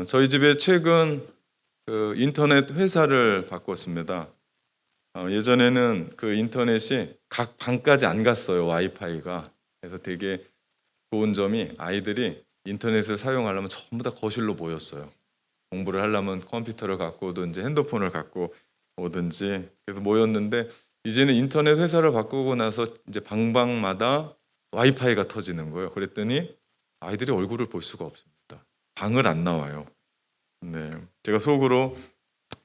저희 집에 최근 그 인터넷 회사를 바꿨습니다. 예전에는 그 인터넷이 각 방까지 안 갔어요, 와이파이가. 그래서 되게 좋은 점이 아이들이 인터넷을 사용하려면 전부 다 거실로 모였어요. 공부를 하려면 컴퓨터를 갖고 오든지 핸드폰을 갖고 오든지 그래서 모였는데 이제는 인터넷 회사를 바꾸고 나서 이제 방방마다 와이파이가 터지는 거예요. 그랬더니 아이들이 얼굴을 볼 수가 없습니다. 방을 안 나와요. 네, 제가 속으로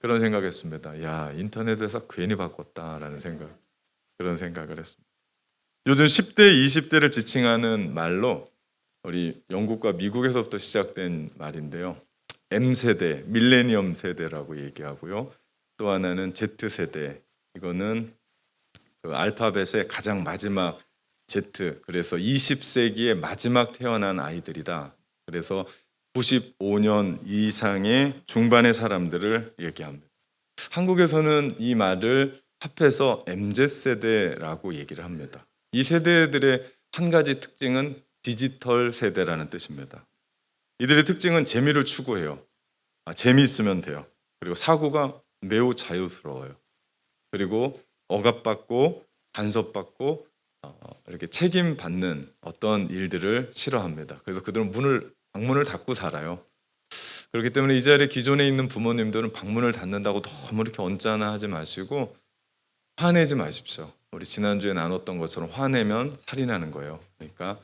그런 생각했습니다. 야, 인터넷에서 괜히 바꿨다라는 생각, 그런 생각을 했습니다. 요즘 10대, 20대를 지칭하는 말로 우리 영국과 미국에서부터 시작된 말인데요. M세대, 밀레니엄 세대라고 얘기하고요. 또 하나는 Z세대. 이거는 그 알파벳의 가장 마지막 Z. 그래서 20세기의 마지막 태어난 아이들이다. 그래서 95년 이상의 중반의 사람들을 얘기합니다. 한국에서는 이 말을 합해서 MZ세대라고 얘기를 합니다. 이 세대들의 한 가지 특징은 디지털 세대라는 뜻입니다. 이들의 특징은 재미를 추구해요. 재미있으면 돼요. 그리고 사고가 매우 자유스러워요. 그리고 억압받고 간섭받고 이렇게 책임받는 어떤 일들을 싫어합니다. 그래서 그들은 방문을 닫고 살아요. 그렇기 때문에 이 자리에 기존에 있는 부모님들은 방문을 닫는다고 너무 이렇게 언짢아 하지 마시고 화내지 마십시오. 우리 지난주에 나눴던 것처럼 화내면 살인하는 거예요. 그러니까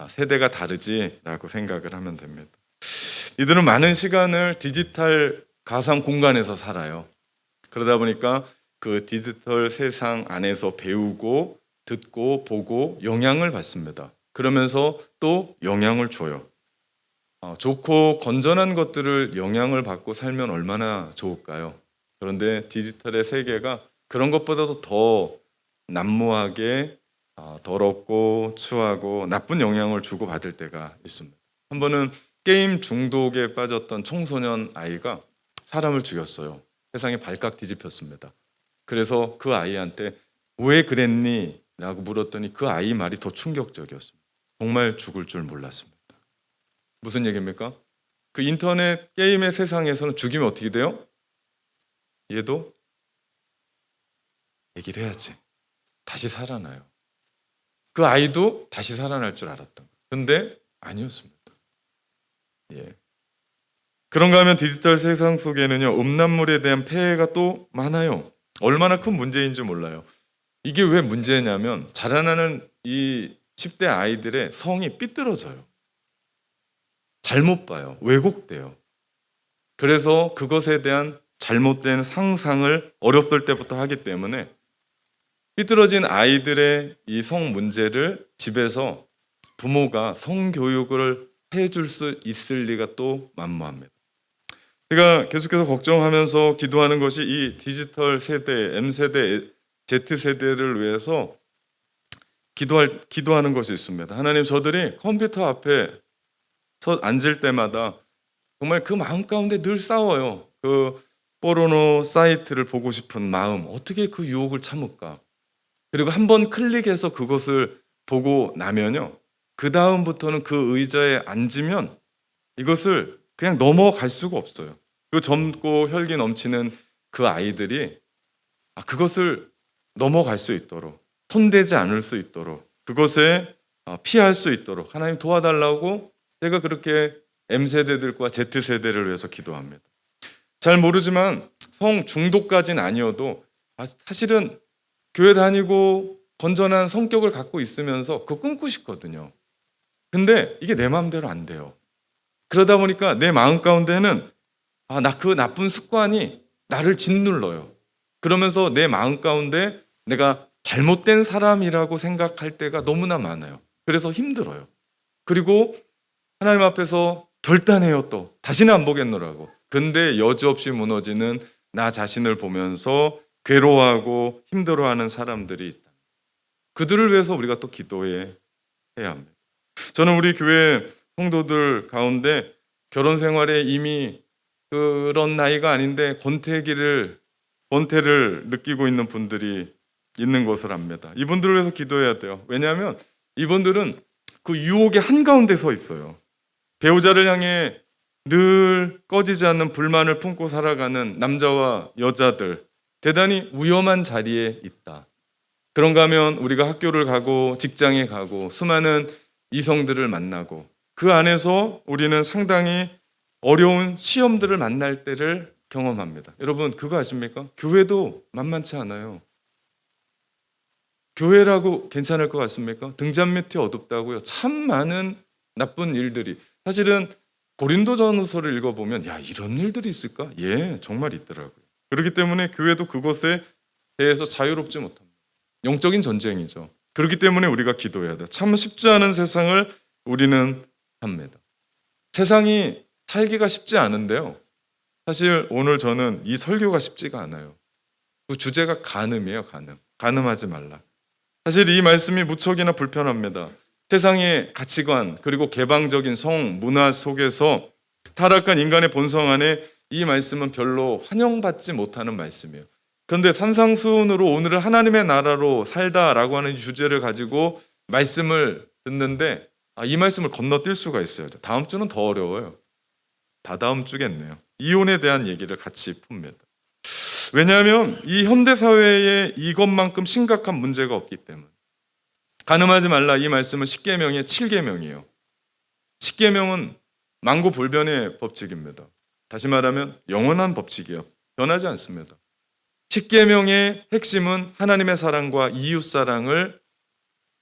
세대가 다르지라고 생각을 하면 됩니다. 이들은 많은 시간을 디지털 가상 공간에서 살아요. 그러다 보니까 그 디지털 세상 안에서 배우고 듣고 보고 영향을 받습니다. 그러면서 또 영향을 줘요. 좋고 건전한 것들을 영향을 받고 살면 얼마나 좋을까요? 그런데 디지털의 세계가 그런 것보다도 더 난무하게 더럽고 추하고 나쁜 영향을 주고받을 때가 있습니다. 한 번은 게임 중독에 빠졌던 청소년 아이가 사람을 죽였어요. 세상에 발칵 뒤집혔습니다. 그래서 그 아이한테 왜 그랬니? 라고 물었더니 그 아이 말이 더 충격적이었습니다. 정말 죽을 줄 몰랐습니다. 무슨 얘기입니까? 그 인터넷 게임의 세상에서는 죽이면 어떻게 돼요? 얘도 얘기를 해야지. 다시 살아나요. 그 아이도 다시 살아날 줄 알았던 거예요. 근데 아니었습니다. 예. 그런가 하면 디지털 세상 속에는요, 음란물에 대한 폐해가 또 많아요. 얼마나 큰 문제인지 몰라요. 이게 왜 문제냐면 자라나는 이 10대 아이들의 성이 삐뚤어져요. 잘못 봐요. 왜곡돼요. 그래서 그것에 대한 잘못된 상상을 어렸을 때부터 하기 때문에 삐뚤어진 아이들의 이 성 문제를 집에서 부모가 성교육을 해줄 수 있을 리가 또 만무합니다. 제가 계속해서 걱정하면서 기도하는 것이 이 디지털 세대, M세대, Z세대를 위해서 기도하는 것이 있습니다. 하나님, 저들이 컴퓨터 앞에 앉을 때마다 정말 그 마음 가운데 늘 싸워요. 그 포르노 사이트를 보고 싶은 마음, 어떻게 그 유혹을 참을까? 그리고 한번 클릭해서 그것을 보고 나면요, 그 다음부터는 그 의자에 앉으면 이것을 그냥 넘어갈 수가 없어요. 그 젊고 혈기 넘치는 그 아이들이 그것을 넘어갈 수 있도록, 손대지 않을 수 있도록, 그것에 피할 수 있도록 하나님 도와달라고 제가 그렇게 M세대들과 Z세대를 위해서 기도합니다. 잘 모르지만 성 중독까지는 아니어도 사실은 교회 다니고 건전한 성격을 갖고 있으면서 그거 끊고 싶거든요. 근데 이게 내 마음대로 안 돼요. 그러다 보니까 내 마음 가운데는 나 그 나쁜 습관이 나를 짓눌러요. 그러면서 내 마음 가운데 내가 잘못된 사람이라고 생각할 때가 너무나 많아요. 그래서 힘들어요. 그리고 하나님 앞에서 결단해요. 또 다시는 안 보겠노라고. 근데 여지없이 무너지는 나 자신을 보면서 괴로워하고 힘들어하는 사람들이 있다. 그들을 위해서 우리가 또 기도해야 합니다. 저는 우리 교회 성도들 가운데 결혼 생활에 이미 그런 나이가 아닌데 권태를 느끼고 있는 분들이 있는 것을 압니다. 이분들을 위해서 기도해야 돼요. 왜냐하면 이분들은 그 유혹의 한가운데 서 있어요. 배우자를 향해 늘 꺼지지 않는 불만을 품고 살아가는 남자와 여자들, 대단히 위험한 자리에 있다. 그런가 하면 우리가 학교를 가고 직장에 가고 수많은 이성들을 만나고 그 안에서 우리는 상당히 어려운 시험들을 만날 때를 경험합니다. 여러분 그거 아십니까? 교회도 만만치 않아요. 교회라고 괜찮을 것 같습니까? 등잔 밑이 어둡다고요. 참 많은 나쁜 일들이, 사실은 고린도전서를 읽어보면 야 이런 일들이 있을까? 예, 정말 있더라고요. 그렇기 때문에 교회도 그것에 대해서 자유롭지 못합니다. 영적인 전쟁이죠. 그렇기 때문에 우리가 기도해야 돼요. 참 쉽지 않은 세상을 우리는 삽니다. 세상이 살기가 쉽지 않은데요. 사실 오늘 저는 이 설교가 쉽지가 않아요. 그 주제가 간음이에요. 간음하지 말라. 사실 이 말씀이 무척이나 불편합니다. 세상의 가치관 그리고 개방적인 성 문화 속에서 타락한 인간의 본성 안에 이 말씀은 별로 환영받지 못하는 말씀이에요. 그런데 산상수훈으로 오늘은 하나님의 나라로 살다라고 하는 주제를 가지고 말씀을 듣는데 이 말씀을 건너뛸 수가 있어요. 다음 주는 더 어려워요. 다다음 주겠네요. 이혼에 대한 얘기를 같이 풉니다. 왜냐하면 이 현대사회에 이것만큼 심각한 문제가 없기 때문에. 간음하지 말라 이 말씀은 십계명의 7계명이에요. 십계명은 만고불변의 법칙입니다. 다시 말하면 영원한 법칙이에요. 변하지 않습니다. 십계명의 핵심은 하나님의 사랑과 이웃 사랑을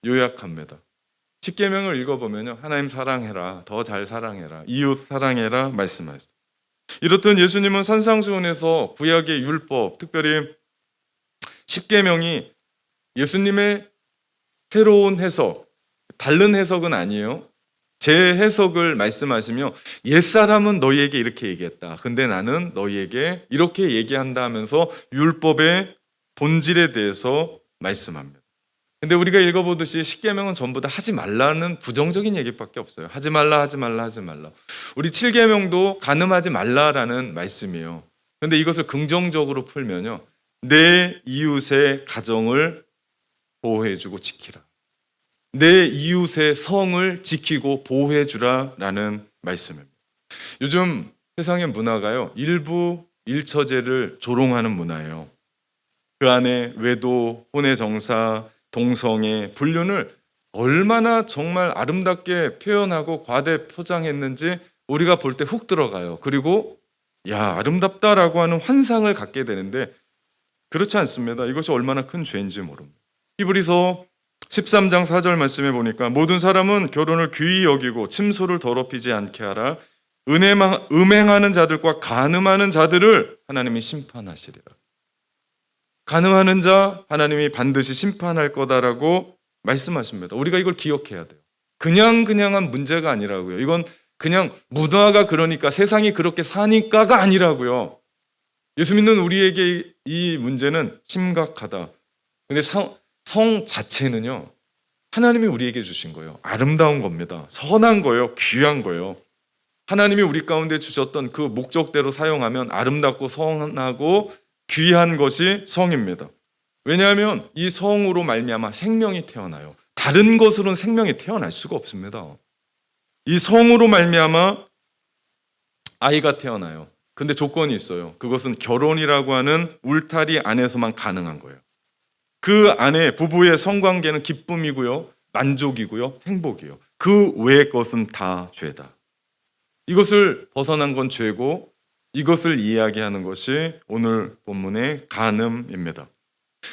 요약합니다. 십계명을 읽어보면요, 하나님 사랑해라, 더 잘 사랑해라, 이웃 사랑해라 말씀하세요. 이렇듯 예수님은 산상수훈에서 구약의 율법, 특별히 십계명이 예수님의 새로운 해석, 다른 해석은 아니에요. 제 해석을 말씀하시며 옛사람은 너희에게 이렇게 얘기했다. 근데 나는 너희에게 이렇게 얘기한다 하면서 율법의 본질에 대해서 말씀합니다. 근데 우리가 읽어보듯이 십계명은 전부 다 하지 말라는 부정적인 얘기밖에 없어요. 하지 말라, 하지 말라, 하지 말라. 우리 7계명도 간음하지 말라라는 말씀이에요. 근데 이것을 긍정적으로 풀면요, 내 이웃의 가정을 보호해주고 지키라. 내 이웃의 성을 지키고 보호해주라라는 말씀입니다. 요즘 세상의 문화가요, 일부 일처제를 조롱하는 문화예요. 그 안에 외도, 혼외정사, 동성애, 불륜을 얼마나 정말 아름답게 표현하고 과대 포장했는지 우리가 볼 때 훅 들어가요. 그리고 야, 아름답다라고 하는 환상을 갖게 되는데 그렇지 않습니다. 이것이 얼마나 큰 죄인지 모릅니다. 히브리서 13장 4절 말씀에 보니까 모든 사람은 결혼을 귀히 여기고 침소를 더럽히지 않게 하라. 음행하는 자들과 간음하는 자들을 하나님이 심판하시리라. 간음하는 자 하나님이 반드시 심판할 거다라고 말씀하십니다. 우리가 이걸 기억해야 돼요. 그냥한 문제가 아니라고요. 이건 그냥 문화가 그러니까 세상이 그렇게 사니까가 아니라고요. 예수 믿는 우리에게 이 문제는 심각하다. 근데 성 자체는요, 하나님이 우리에게 주신 거예요. 아름다운 겁니다. 선한 거예요. 귀한 거예요. 하나님이 우리 가운데 주셨던 그 목적대로 사용하면 아름답고 선하고 귀한 것이 성입니다. 왜냐하면 이 성으로 말미암아 생명이 태어나요. 다른 것으로는 생명이 태어날 수가 없습니다. 이 성으로 말미암아 아이가 태어나요. 근데 조건이 있어요. 그것은 결혼이라고 하는 울타리 안에서만 가능한 거예요. 그 안에 부부의 성관계는 기쁨이고요, 만족이고요, 행복이에요. 그 외의 것은 다 죄다. 이것을 벗어난 건 죄고 이것을 이야기하는 것이 오늘 본문의 간음입니다.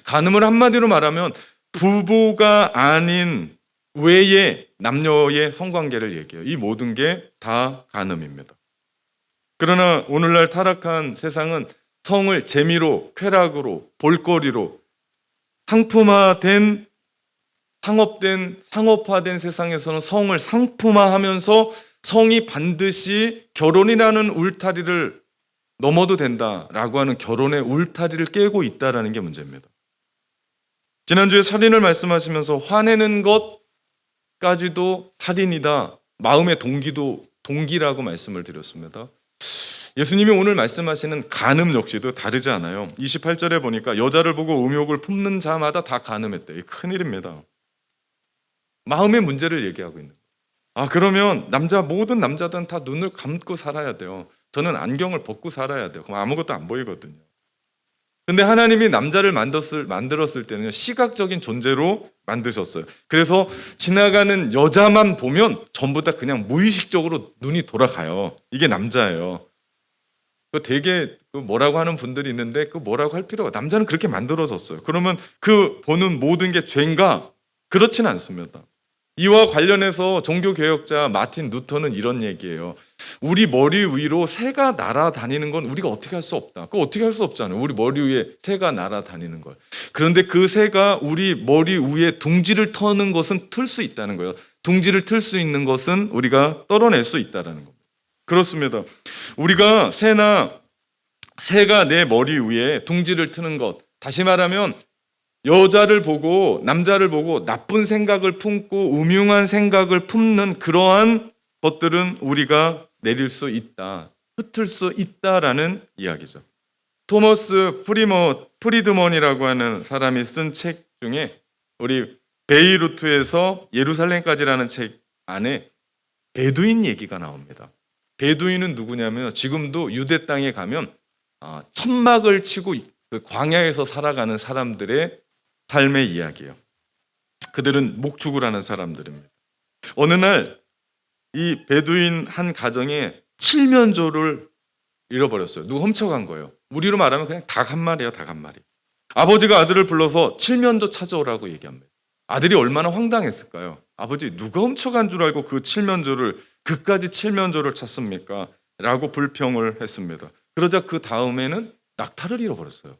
간음을 한마디로 말하면 부부가 아닌 외의 남녀의 성관계를 얘기해요. 이 모든 게 다 간음입니다. 그러나 오늘날 타락한 세상은 성을 재미로, 쾌락으로, 볼거리로 상업화된 세상에서는 성을 상품화하면서 성이 반드시 결혼이라는 울타리를 넘어도 된다라고 하는 결혼의 울타리를 깨고 있다라는 게 문제입니다. 지난주에 살인을 말씀하시면서 화내는 것까지도 살인이다. 마음의 동기라고 말씀을 드렸습니다. 예수님이 오늘 말씀하시는 간음 역시도 다르지 않아요. 28절에 보니까 여자를 보고 음욕을 품는 자마다 다 간음했대. 큰일입니다. 마음의 문제를 얘기하고 있는 거예요. 그러면 모든 남자들은 다 눈을 감고 살아야 돼요. 저는 안경을 벗고 살아야 돼요. 그럼 아무것도 안 보이거든요. 근데 하나님이 남자를 만들었을 때는 시각적인 존재로 만드셨어요. 그래서 지나가는 여자만 보면 전부 다 그냥 무의식적으로 눈이 돌아가요. 이게 남자예요. 그 되게 뭐라고 하는 분들이 있는데 그 뭐라고 할 필요가, 남자는 그렇게 만들어졌어요. 그러면 그 보는 모든 게 죄인가? 그렇지는 않습니다. 이와 관련해서 종교개혁자 마틴 루터는 이런 얘기예요. 우리 머리 위로 새가 날아다니는 건 우리가 어떻게 할 수 없다. 그거 어떻게 할 수 없잖아요. 우리 머리 위에 새가 날아다니는 걸. 그런데 그 새가 우리 머리 위에 둥지를 터는 것은 틀 수 있다는 거예요. 둥지를 틀 수 있는 것은 우리가 떨어낼 수 있다는 겁니다. 그렇습니다. 우리가 새가 내 머리 위에 둥지를 트는 것, 다시 말하면 여자를 보고 남자를 보고 나쁜 생각을 품고 음흉한 생각을 품는 그러한 것들은 우리가 내릴 수 있다, 흩을 수 있다라는 이야기죠. 토머스 프리드먼이라고 하는 사람이 쓴 책 중에 우리 베이루트에서 예루살렘까지라는 책 안에 베두인 얘기가 나옵니다. 베두인은 누구냐면 지금도 유대 땅에 가면 천막을 치고 그 광야에서 살아가는 사람들의 삶의 이야기예요. 그들은 목축을 하는 사람들입니다. 어느 날 이 베두인 한 가정에 칠면조를 잃어버렸어요. 누가 훔쳐간 거예요. 우리로 말하면 그냥 닭 한 마리예요, 닭 한 마리. 아버지가 아들을 불러서 칠면조 찾아오라고 얘기합니다. 아들이 얼마나 황당했을까요? 아버지, 누가 훔쳐간 줄 알고 그 칠면조를, 그까지 칠면조를 찾습니까? 라고 불평을 했습니다. 그러자 그 다음에는 낙타를 잃어버렸어요.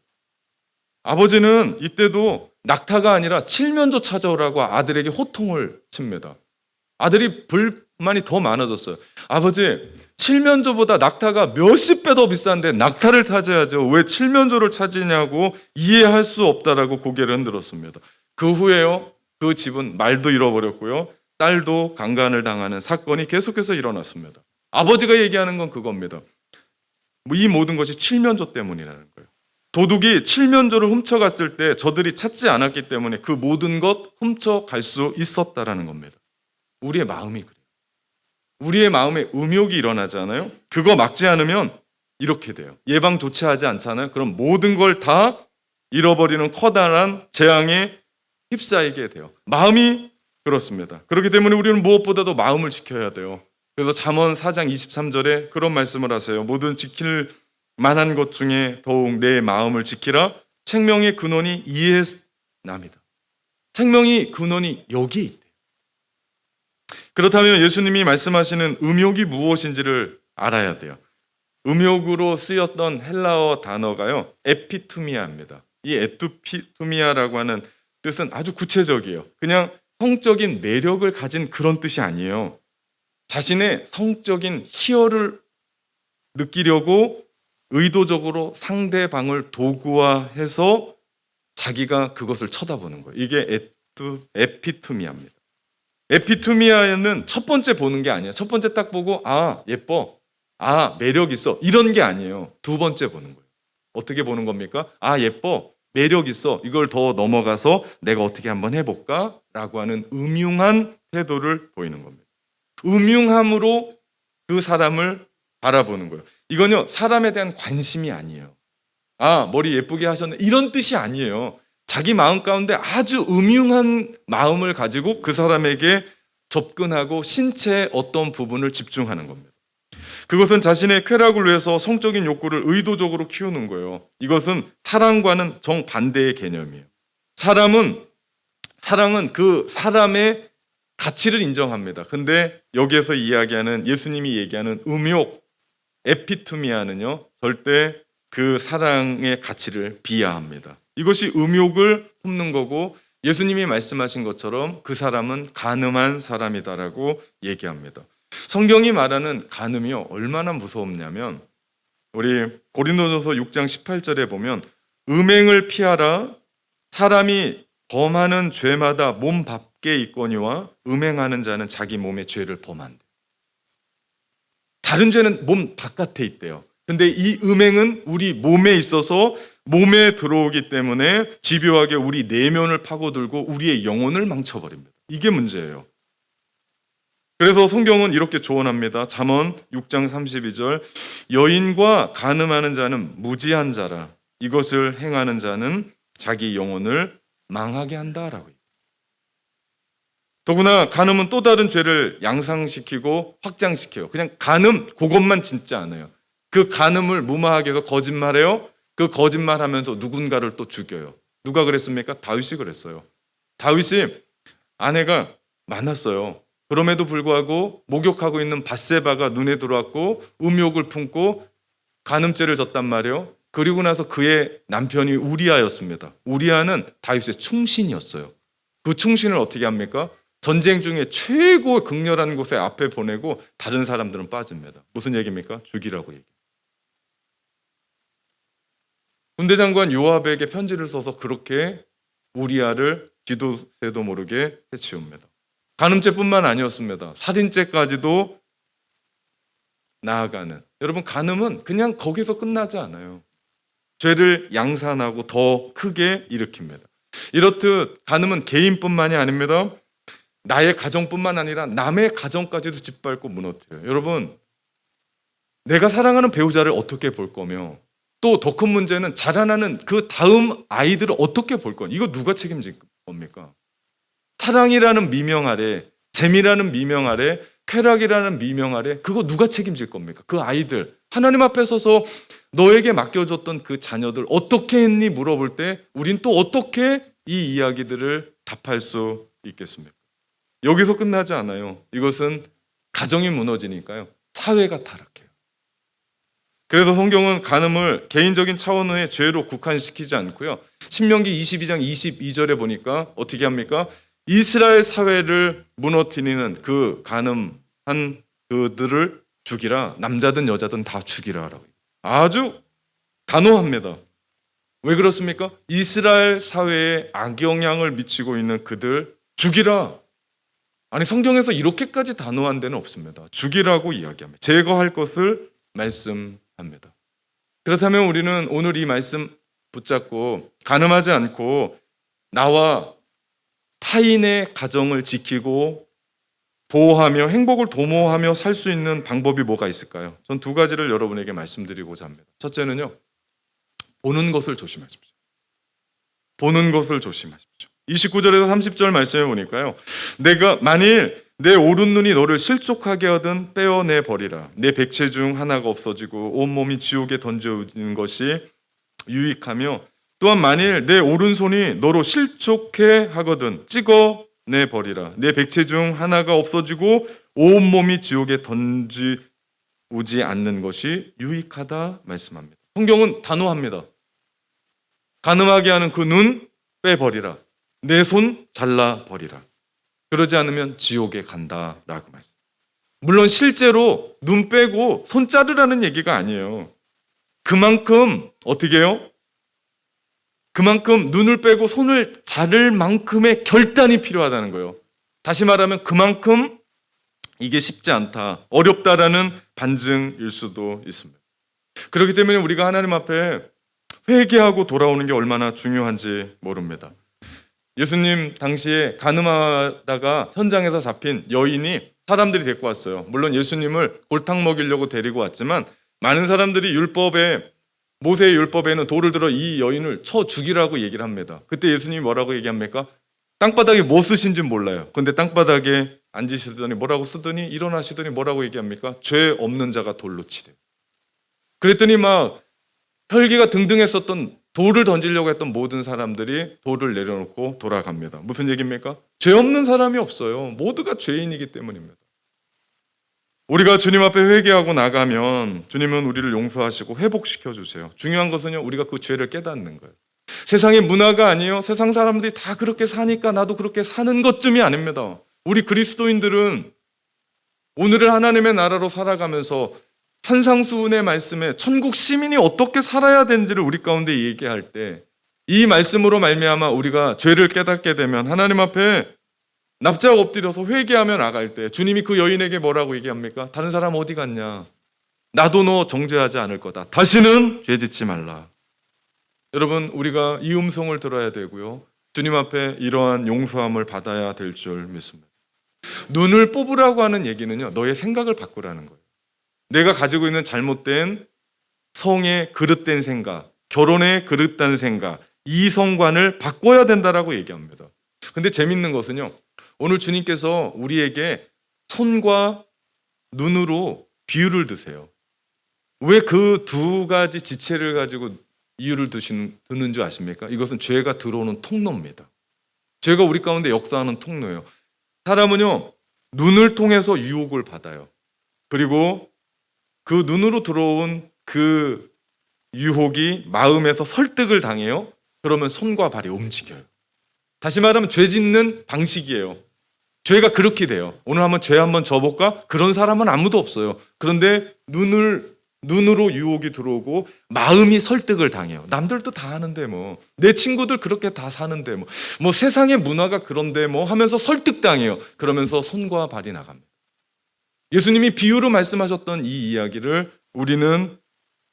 아버지는 이때도 낙타가 아니라 칠면조 찾아오라고 아들에게 호통을 칩니다. 아들이 불만이 더 많아졌어요. 아버지, 칠면조보다 낙타가 몇십 배 더 비싼데 낙타를 찾아야죠. 왜 칠면조를 찾으냐고 이해할 수 없다라고 고개를 흔들었습니다. 그 후에요, 그 집은 말도 잃어버렸고요, 딸도 강간을 당하는 사건이 계속해서 일어났습니다. 아버지가 얘기하는 건 그겁니다. 이 모든 것이 칠면조 때문이라는 거예요. 도둑이 칠면조를 훔쳐갔을 때 저들이 찾지 않았기 때문에 그 모든 것 훔쳐갈 수 있었다라는 겁니다. 우리의 마음이 그래요. 우리의 마음에 음욕이 일어나잖아요. 그거 막지 않으면 이렇게 돼요. 예방조치하지 않잖아요. 그럼 모든 걸 다 잃어버리는 커다란 재앙에 휩싸이게 돼요. 마음이 그렇습니다. 그렇기 때문에 우리는 무엇보다도 마음을 지켜야 돼요. 그래서 잠언 4장 23절에 그런 말씀을 하세요. 모든 지킬 만한 것 중에 더욱 내 마음을 지키라. 생명의 근원이 이에 납니다. 생명의 근원이 여기 있대요. 그렇다면 예수님이 말씀하시는 음욕이 무엇인지를 알아야 돼요. 음욕으로 쓰였던 헬라어 단어가요, 에피투미아입니다. 이 에피투미아라고 하는 뜻은 아주 구체적이에요. 그냥 성적인 매력을 가진 그런 뜻이 아니에요. 자신의 성적인 희열을 느끼려고 의도적으로 상대방을 도구화해서 자기가 그것을 쳐다보는 거예요. 이게 에피투미아입니다. 에피투미아는 첫 번째 보는 게 아니에요. 첫 번째 딱 보고 예뻐, 매력 있어, 이런 게 아니에요. 두 번째 보는 거예요. 어떻게 보는 겁니까? 예뻐, 매력 있어, 이걸 더 넘어가서 내가 어떻게 한번 해볼까? 라고 하는 음흉한 태도를 보이는 겁니다. 음흉함으로 그 사람을 바라보는 거예요. 이건요, 사람에 대한 관심이 아니에요. 머리 예쁘게 하셨네, 이런 뜻이 아니에요. 자기 마음 가운데 아주 음흉한 마음을 가지고 그 사람에게 접근하고 신체의 어떤 부분을 집중하는 겁니다. 그것은 자신의 쾌락을 위해서 성적인 욕구를 의도적으로 키우는 거예요. 이것은 사랑과는 정반대의 개념이에요. 사랑은 그 사람의 가치를 인정합니다. 근데 여기에서 이야기하는, 예수님이 얘기하는 음욕, 에피투미아는요, 절대 그 사랑의 가치를 비하합니다. 이것이 음욕을 품는 거고, 예수님이 말씀하신 것처럼 그 사람은 간음한 사람이다라고 얘기합니다. 성경이 말하는 간음이요, 얼마나 무섭냐면 우리 고린도전서 6장 18절에 보면 음행을 피하라. 사람이 범하는 죄마다 몸 밖에 있거니와 음행하는 자는 자기 몸의 죄를 범한다. 다른 죄는 몸 바깥에 있대요. 근데 이 음행은 우리 몸에 있어서 몸에 들어오기 때문에 집요하게 우리 내면을 파고들고 우리의 영혼을 망쳐버립니다. 이게 문제예요. 그래서 성경은 이렇게 조언합니다. 잠언 6장 32절, 여인과 간음하는 자는 무지한 자라, 이것을 행하는 자는 자기 영혼을 망하게 한다라고. 더구나 간음은 또 다른 죄를 양상시키고 확장시켜요. 그냥 간음 그것만 진짜 않아요. 그 간음을 무마하게 해서 거짓말해요. 그 거짓말하면서 누군가를 또 죽여요. 누가 그랬습니까? 다윗이 그랬어요. 다윗이 아내가 많았어요. 그럼에도 불구하고 목욕하고 있는 밧세바가 눈에 들어왔고 음욕을 품고 간음죄를 졌단 말이에요. 그리고 나서 그의 남편이 우리아였습니다. 우리아는 다윗의 충신이었어요. 그 충신을 어떻게 합니까? 전쟁 중에 최고 극렬한 곳에 앞에 보내고 다른 사람들은 빠집니다. 무슨 얘기입니까? 죽이라고 얘기. 군대 장관 요압에게 편지를 써서 그렇게 우리아를 뒤도 모르게 해치웁니다. 간음죄뿐만 아니었습니다. 살인죄까지도 나아가는. 여러분, 간음은 그냥 거기서 끝나지 않아요. 죄를 양산하고 더 크게 일으킵니다. 이렇듯 간음은 개인뿐만이 아닙니다. 나의 가정뿐만 아니라 남의 가정까지도 짓밟고 무너뜨려요. 여러분, 내가 사랑하는 배우자를 어떻게 볼 거며, 또 더 큰 문제는 자라나는 그 다음 아이들을 어떻게 볼 거냐. 이거 누가 책임질 겁니까? 사랑이라는 미명 아래, 재미라는 미명 아래, 쾌락이라는 미명 아래, 그거 누가 책임질 겁니까? 그 아이들, 하나님 앞에 서서 너에게 맡겨줬던 그 자녀들 어떻게 했니? 물어볼 때 우린 또 어떻게 이 이야기들을 답할 수 있겠습니까? 여기서 끝나지 않아요. 이것은 가정이 무너지니까요. 사회가 타락해요. 그래서 성경은 간음을 개인적인 차원의 죄로 국한시키지 않고요. 신명기 22장 22절에 보니까 어떻게 합니까? 이스라엘 사회를 무너뜨리는 그 간음한 그들을 죽이라. 남자든 여자든 다 죽이라라고. 아주 단호합니다. 왜 그렇습니까? 이스라엘 사회에 악영향을 미치고 있는 그들 죽이라. 아니, 성경에서 이렇게까지 단호한 데는 없습니다. 죽이라고 이야기합니다. 제거할 것을 말씀합니다. 그렇다면 우리는 오늘 이 말씀 붙잡고 간음하지 않고 나와 타인의 가정을 지키고 보호하며 행복을 도모하며 살 수 있는 방법이 뭐가 있을까요? 전 두 가지를 여러분에게 말씀드리고자 합니다. 첫째는요, 보는 것을 조심하십시오. 보는 것을 조심하십시오. 29절에서 30절 말씀해 보니까요, 내가 만일 내 오른 눈이 너를 실족하게 하든 떼어내 버리라. 내 백체 중 하나가 없어지고 온몸이 지옥에 던져지는 것이 유익하며, 또한 만일 내 오른손이 너로 실족해 하거든 찍어내 버리라. 내 백체 중 하나가 없어지고 온몸이 지옥에 던지오지 않는 것이 유익하다 말씀합니다. 성경은 단호합니다. 간음하게 하는 그 눈 빼버리라. 내 손 잘라버리라. 그러지 않으면 지옥에 간다라고 말씀. 물론 실제로 눈 빼고 손 자르라는 얘기가 아니에요. 그만큼 어떻게 해요? 그만큼 눈을 빼고 손을 자를 만큼의 결단이 필요하다는 거예요. 다시 말하면 그만큼 이게 쉽지 않다, 어렵다라는 반증일 수도 있습니다. 그렇기 때문에 우리가 하나님 앞에 회개하고 돌아오는 게 얼마나 중요한지 모릅니다. 예수님 당시에 간음하다가 현장에서 잡힌 여인이 사람들이 데리고 왔어요. 물론 예수님을 골탕 먹이려고 데리고 왔지만 많은 사람들이 모세의 율법에는 돌을 들어 이 여인을 쳐 죽이라고 얘기를 합니다. 그때 예수님이 뭐라고 얘기합니까? 땅바닥에 뭐 쓰신지 몰라요. 근데 땅바닥에 앉으시더니 뭐라고 쓰더니 일어나시더니 뭐라고 얘기합니까? 죄 없는 자가 돌로 치래. 그랬더니 막 혈기가 등등했었던 돌을 던지려고 했던 모든 사람들이 돌을 내려놓고 돌아갑니다. 무슨 얘기입니까? 죄 없는 사람이 없어요. 모두가 죄인이기 때문입니다. 우리가 주님 앞에 회개하고 나가면 주님은 우리를 용서하시고 회복시켜 주세요. 중요한 것은요, 우리가 그 죄를 깨닫는 거예요. 세상의 문화가 아니에요. 세상 사람들이 다 그렇게 사니까 나도 그렇게 사는 것쯤이 아닙니다. 우리 그리스도인들은 오늘을 하나님의 나라로 살아가면서 산상수훈의 말씀에 천국 시민이 어떻게 살아야 되는지를 우리 가운데 얘기할 때, 이 말씀으로 말미암아 우리가 죄를 깨닫게 되면 하나님 앞에 납작 엎드려서 회개하며 나갈 때 주님이 그 여인에게 뭐라고 얘기합니까? 다른 사람 어디 갔냐? 나도 너 정죄하지 않을 거다. 다시는 죄 짓지 말라. 여러분, 우리가 이 음성을 들어야 되고요, 주님 앞에 이러한 용서함을 받아야 될 줄 믿습니다. 눈을 뽑으라고 하는 얘기는요, 너의 생각을 바꾸라는 거예요. 내가 가지고 있는 잘못된 성의 그릇된 생각, 결혼의 그릇된 생각, 이성관을 바꿔야 된다라고 얘기합니다. 근데 재밌는 것은요, 오늘 주님께서 우리에게 손과 눈으로 비유를 드세요. 왜 그 두 가지 지체를 가지고 이유를 드는 줄 아십니까? 이것은 죄가 들어오는 통로입니다. 죄가 우리 가운데 역사하는 통로예요. 사람은요, 눈을 통해서 유혹을 받아요. 그리고 그 눈으로 들어온 그 유혹이 마음에서 설득을 당해요. 그러면 손과 발이 움직여요. 다시 말하면 죄 짓는 방식이에요. 죄가 그렇게 돼요. 오늘 한번 죄 한번 져볼까? 그런 사람은 아무도 없어요. 그런데 눈으로 유혹이 들어오고 마음이 설득을 당해요. 남들도 다 하는데 뭐, 내 친구들 그렇게 다 사는데 뭐 세상의 문화가 그런데 뭐 하면서 설득당해요. 그러면서 손과 발이 나갑니다. 예수님이 비유로 말씀하셨던 이 이야기를 우리는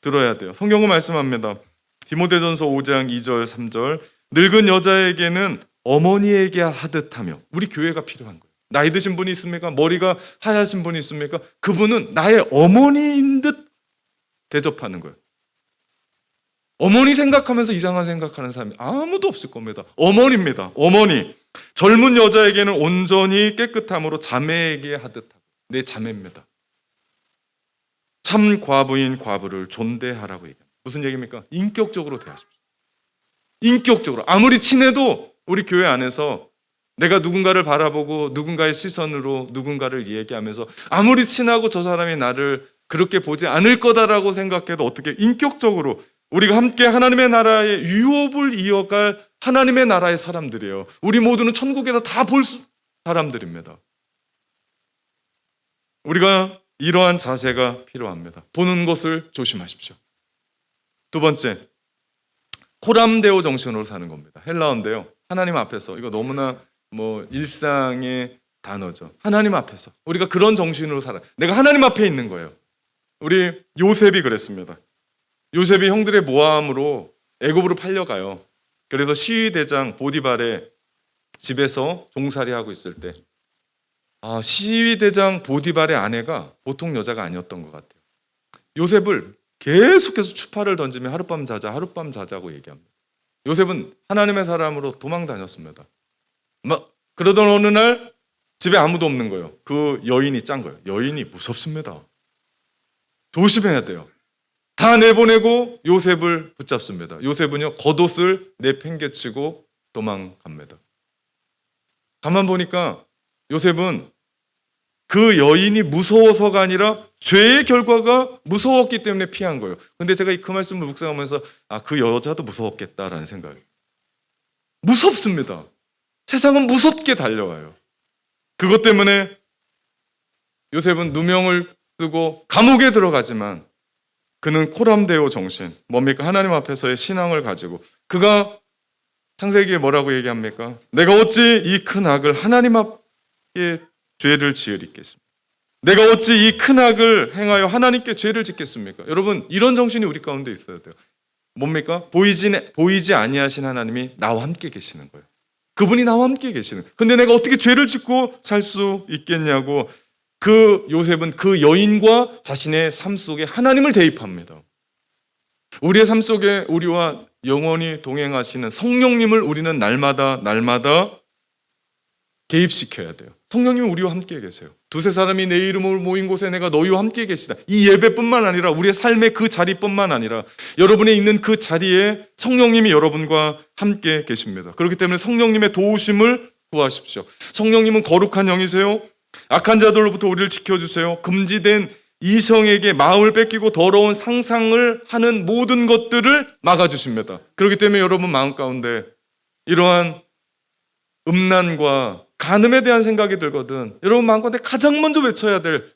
들어야 돼요. 성경은 말씀합니다. 디모데전서 5장 2절 3절, 늙은 여자에게는 어머니에게 하듯 하며, 우리 교회가 필요한 거예요. 나이 드신 분이 있습니까? 머리가 하얗신 분이 있습니까? 그분은 나의 어머니인 듯 대접하는 거예요. 어머니 생각하면서 이상한 생각하는 사람이 아무도 없을 겁니다. 어머니입니다. 어머니. 젊은 여자에게는 온전히 깨끗함으로 자매에게 하듯 하고, 내 자매입니다. 참 과부인 과부를 존대하라고 얘기합니다. 무슨 얘기입니까? 인격적으로 대하십시오. 인격적으로. 아무리 친해도 우리 교회 안에서 내가 누군가를 바라보고 누군가의 시선으로 누군가를 얘기하면서 아무리 친하고 저 사람이 나를 그렇게 보지 않을 거다라고 생각해도 어떻게 인격적으로 우리가 함께 하나님의 나라의 유업을 이어갈 하나님의 나라의 사람들이에요. 우리 모두는 천국에서 다 볼 사람들입니다. 우리가 이러한 자세가 필요합니다. 보는 것을 조심하십시오. 두 번째, 코람데오 정신으로 사는 겁니다. 헬라어인데요. 하나님 앞에서, 이거 너무나 일상의 단어죠. 하나님 앞에서 우리가 그런 정신으로 살아. 내가 하나님 앞에 있는 거예요. 우리 요셉이 그랬습니다. 요셉이 형들의 모함으로 애굽으로 팔려가요. 그래서 시위대장 보디발의 집에서 종살이하고 있을 때 시위대장 보디발의 아내가 보통 여자가 아니었던 것 같아요. 요셉을 계속해서 추파를 던지며 하룻밤 자자고 얘기합니다. 요셉은 하나님의 사람으로 도망 다녔습니다. 그러던 어느 날 집에 아무도 없는 거예요. 그 여인이 짠 거예요. 여인이 무섭습니다. 조심해야 돼요. 다 내보내고 요셉을 붙잡습니다. 요셉은요, 겉옷을 내팽개치고 도망갑니다. 가만 보니까 요셉은 그 여인이 무서워서가 아니라 죄의 결과가 무서웠기 때문에 피한 거예요. 근데 제가 그 말씀을 묵상하면서 그 여자도 무서웠겠다라는 생각이. 무섭습니다. 세상은 무섭게 달려와요. 그것 때문에 요셉은 누명을 쓰고 감옥에 들어가지만 그는 코람데오 정신, 뭡니까? 하나님 앞에서의 신앙을 가지고 그가 창세기에 뭐라고 얘기합니까? 내가 어찌 이 큰 악을 하나님 앞에 죄를 지으리겠습니까? 내가 어찌 이 큰 악을 행하여 하나님께 죄를 짓겠습니까? 여러분, 이런 정신이 우리 가운데 있어야 돼요. 뭡니까? 보이지 아니하신 하나님이 나와 함께 계시는 거예요. 그분이 나와 함께 계시는 거예요. 근데 내가 어떻게 죄를 짓고 살 수 있겠냐고 그 요셉은 그 여인과 자신의 삶 속에 하나님을 대입합니다. 우리의 삶 속에 우리와 영원히 동행하시는 성령님을 우리는 날마다 개입시켜야 돼요. 성령님은 우리와 함께 계세요. 두세 사람이 내 이름으로 모인 곳에 내가 너희와 함께 계시다. 이 예배뿐만 아니라 우리의 삶의 그 자리뿐만 아니라 여러분이 있는 그 자리에 성령님이 여러분과 함께 계십니다. 그렇기 때문에 성령님의 도우심을 구하십시오. 성령님은 거룩한 영이세요. 악한 자들로부터 우리를 지켜주세요. 금지된 이성에게 마음을 뺏기고 더러운 상상을 하는 모든 것들을 막아주십니다. 그렇기 때문에 여러분 마음 가운데 이러한 음란과 간음에 대한 생각이 들거든 여러분 마음 가운데 가장 먼저 외쳐야 될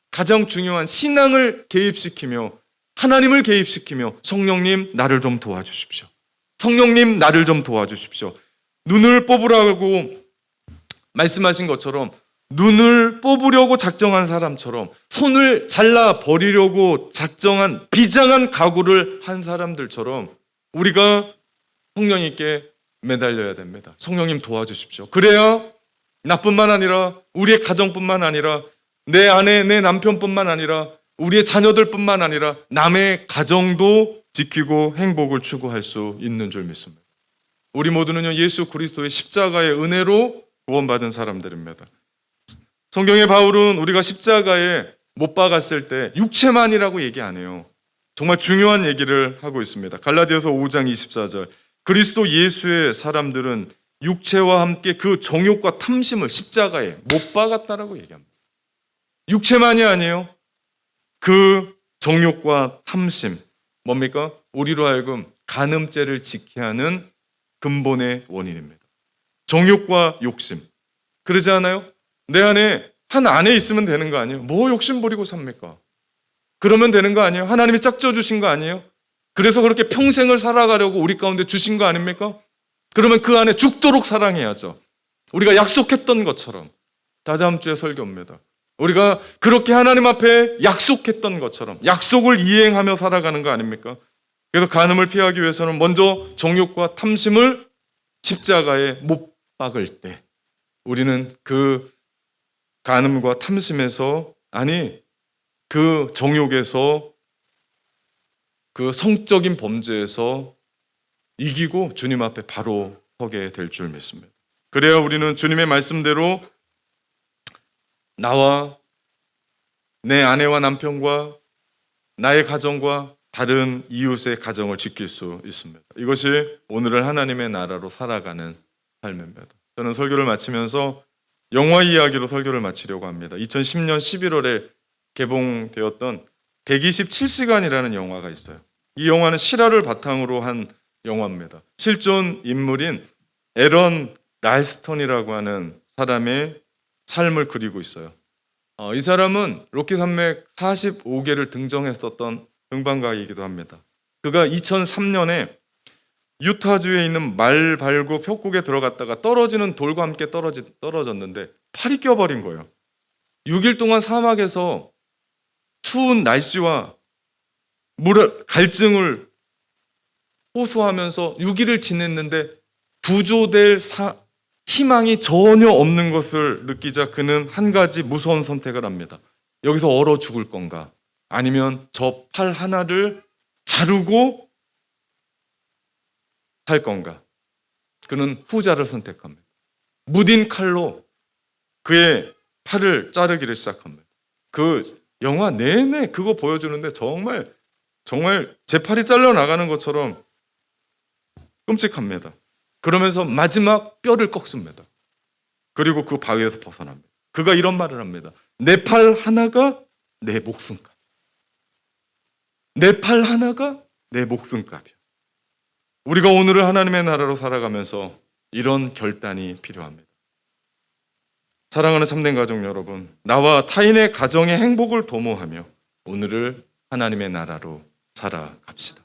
가장 중요한 신앙을 개입시키며 하나님을 개입시키며 성령님 나를 좀 도와주십시오. 성령님 나를 좀 도와주십시오. 눈을 뽑으라고 말씀하신 것처럼 눈을 뽑으려고 작정한 사람처럼 손을 잘라 버리려고 작정한 비장한 각오를 한 사람들처럼 우리가 성령님께 매달려야 됩니다. 성령님 도와주십시오. 그래야 나뿐만 아니라 우리의 가정뿐만 아니라 내 아내, 내 남편뿐만 아니라 우리의 자녀들뿐만 아니라 남의 가정도 지키고 행복을 추구할 수 있는 줄 믿습니다. 우리 모두는요, 예수 그리스도의 십자가의 은혜로 구원받은 사람들입니다. 성경의 바울은 우리가 십자가에 못 박았을 때 육체만이라고 얘기 안 해요. 정말 중요한 얘기를 하고 있습니다. 갈라디아서 5장 24절. 그리스도 예수의 사람들은 육체와 함께 그 정욕과 탐심을 십자가에 못 박았다라고 얘기합니다. 육체만이 아니에요. 그 정욕과 탐심, 뭡니까? 우리로 하여금 간음죄를 지켜야 하는 근본의 원인입니다. 정욕과 욕심. 그러지 않아요? 내 안에 한 안에 있으면 되는 거 아니에요? 뭐 욕심 부리고 삽니까? 그러면 되는 거 아니에요? 하나님이 짝져 주신 거 아니에요? 그래서 그렇게 평생을 살아가려고 우리 가운데 주신 거 아닙니까? 그러면 그 안에 죽도록 사랑해야죠. 우리가 약속했던 것처럼. 다다음 주에 설교입니다. 우리가 그렇게 하나님 앞에 약속했던 것처럼 약속을 이행하며 살아가는 거 아닙니까? 그래서 간음을 피하기 위해서는 먼저 정욕과 탐심을 십자가에 못 박을 때 우리는 그 간음과 탐심에서, 아니 그 정욕에서, 그 성적인 범죄에서 이기고 주님 앞에 바로 서게 될 줄 믿습니다. 그래야 우리는 주님의 말씀대로 나와 내 아내와 남편과 나의 가정과 다른 이웃의 가정을 지킬 수 있습니다. 이것이 오늘을 하나님의 나라로 살아가는 삶입니다. 저는 설교를 마치면서 영화 이야기로 설교를 마치려고 합니다. 2010년 11월에 개봉되었던 127시간이라는 영화가 있어요. 이 영화는 실화를 바탕으로 한 영화입니다. 실존 인물인 에런 랄스턴이라고 하는 사람의 삶을 그리고 있어요. 이 사람은 로키 산맥 45개를 등정했었던 등반가이기도 합니다. 그가 2003년에 유타주에 있는 말발구 폭국에 들어갔다가 떨어지는 돌과 함께 떨어졌는데 팔이 껴버린 거예요. 6일 동안 사막에서 추운 날씨와 갈증을 호소하면서 6일을 지냈는데 구조될 희망이 전혀 없는 것을 느끼자 그는 한 가지 무서운 선택을 합니다. 여기서 얼어 죽을 건가? 아니면 저 팔 하나를 자르고 살 건가? 그는 후자를 선택합니다. 무딘 칼로 그의 팔을 자르기를 시작합니다. 그 영화 내내 그거 보여주는데 정말 제 팔이 잘려나가는 것처럼 끔찍합니다. 그러면서 마지막 뼈를 꺾습니다. 그리고 그 바위에서 벗어납니다. 그가 이런 말을 합니다. 내 팔 하나가 내 목숨값. 내 팔 하나가 내 목숨값이야. 우리가 오늘을 하나님의 나라로 살아가면서 이런 결단이 필요합니다. 사랑하는 참된 가족 여러분, 나와 타인의 가정의 행복을 도모하며 오늘을 하나님의 나라로 살아갑시다.